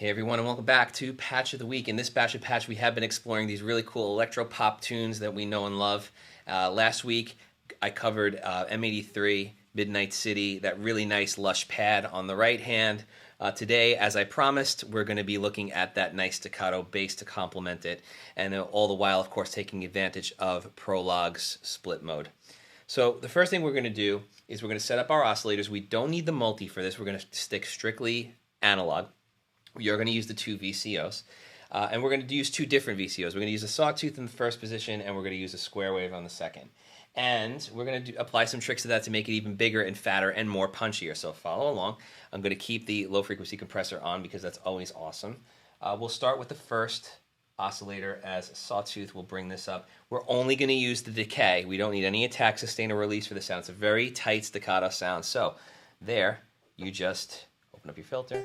Hey everyone, and welcome back to Patch of the Week. In this batch of Patch, we have been exploring these really cool electro pop tunes that we know and love. Last week, I covered M83, Midnight City, that really nice lush pad on the right hand. Today, as I promised, we're going to be looking at that nice staccato bass to complement it, and all the while, of course, taking advantage of Prologue's split mode. So the first thing we're going to do is we're going to set up our oscillators. We don't need the multi for this. We're going to stick strictly analog. You're going to use the two VCOs, and we're going to use two different VCOs. We're going to use a sawtooth in the first position, and we're going to use a square wave on the second. And we're going to apply some tricks to that to make it even bigger and fatter and more punchier. So follow along. I'm going to keep the low-frequency compressor on because that's always awesome. We'll start with the first oscillator as a sawtooth. We'll bring this up. We're only going to use the decay. We don't need any attack, sustain, or release for the sound. It's a very tight staccato sound. So there, you just open up your filter.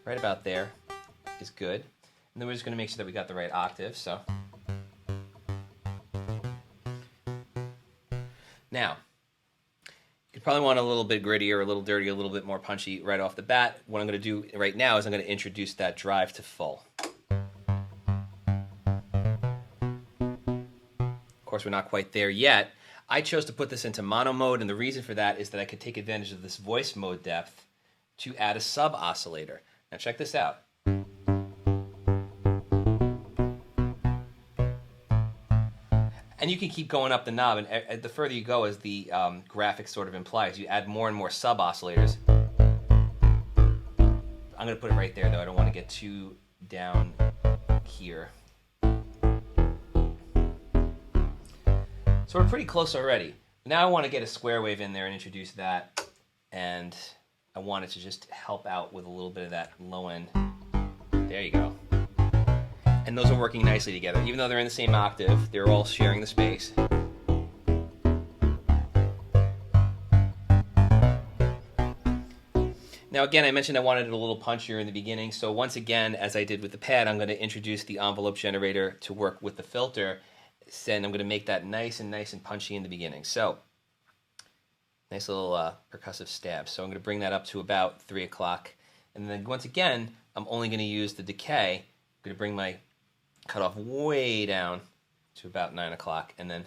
Right about there is good. And then we're just going to make sure that we got the right octave. So now, you probably want a little bit grittier, a little dirtier, a little bit more punchy right off the bat. What I'm going to do right now is I'm going to introduce that drive to full. Of course, we're not quite there yet. I chose to put this into mono mode, and the reason for that is that I could take advantage of this voice mode depth to add a sub oscillator. Now check this out. And you can keep going up the knob, and the further you go, as the graphic sort of implies, you add more and more sub oscillators. I'm going to put it right there, though. I don't want to get too down here. So we're pretty close already. Now I want to get a square wave in there and introduce that, and I want it to just help out with a little bit of that low end. There you go. And those are working nicely together. Even though they're in the same octave, they're all sharing the space. Now again, I mentioned I wanted it a little punchier in the beginning, so once again, as I did with the pad, I'm going to introduce the envelope generator to work with the filter, and I'm going to make that nice and punchy in the beginning. So, nice little percussive stab. So I'm going to bring that up to about 3 o'clock. And then once again, I'm only going to use the decay. I'm going to bring my cutoff way down to about 9 o'clock. And then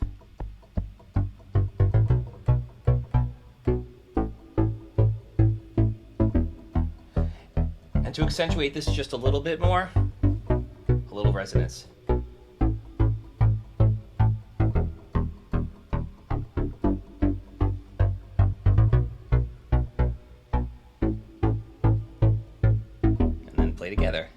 and to accentuate this just a little bit more, a little resonance. Play together.